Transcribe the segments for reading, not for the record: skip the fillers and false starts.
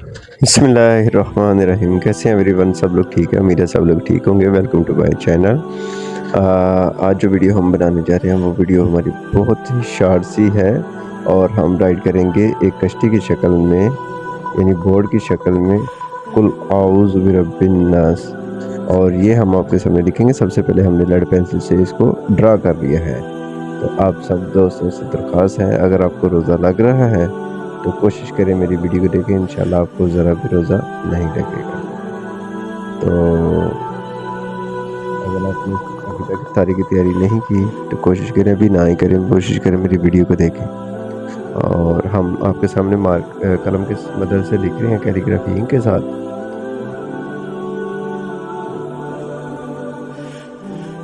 बिस्मिल्लाहिर्रहमानिर्रहीम। कैसे हैं एवरीवन? सब लोग ठीक है? उम्मीद है सब लोग ठीक होंगे। Welcome to my channel. आज जो वीडियो हम बनाने जा रहे हैं वो वीडियो हमारी बहुत ही शार्ट सी है और हम राइड करेंगे एक कश्ती की शक्ल में, यानी बोर्ड की शक्ल में, कुल आऊज़ु बिरब्बिन नास। और ये हम आपके सामने लिखेंगे। सबसे पहले हमने लेड पेंसिल से इसको ड्रा कर लिया है। तो आप सब दोस्तों से दरख्वास्त है, अगर आपको रोज़ा लग रहा है तो कोशिश करें मेरी वीडियो को देखें, इंशाल्लाह आपको ज़रा भी रोज़ा नहीं लगेगा। तो अगर आपने अभी तक इफ्तारी की तैयारी नहीं की तो कोशिश करें, अभी ना ही करें, कोशिश करें मेरी वीडियो को देखें। और हम आपके सामने कलम की मदद से लिख रहे हैं कैलीग्राफी इंक के साथ।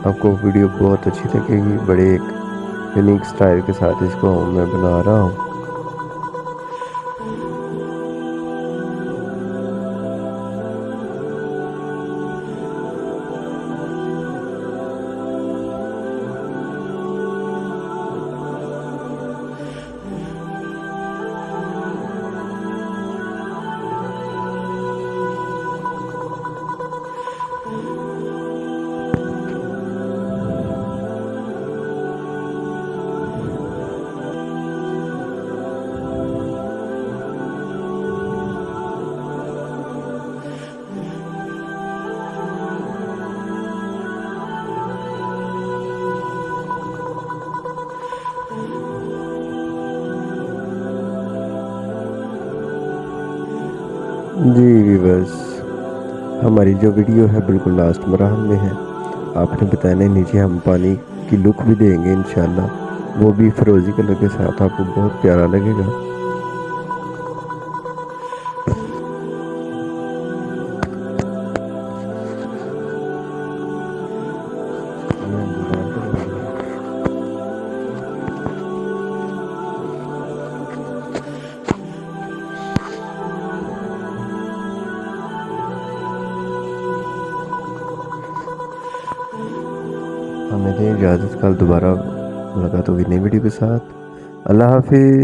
आपको वीडियो बहुत अच्छी लगेगी। बड़े एक यूनिक स्टाइल के साथ इसको मैं बना रहा हूँ। जी बस, हमारी जो वीडियो है बिल्कुल लास्ट मरहल में है। आपने बताया नहीं, नीचे हम पानी की लुक भी देंगे इंशाल्लाह, वो भी फिरोजी कलर के साथ, आपको बहुत प्यारा लगेगा। ये हम दीवार पे लगाएंगे। हमें दें इजाज़त, कल दोबारा मुलाकात होगी नई वीडियो के साथ। अल्लाह हाफिज़।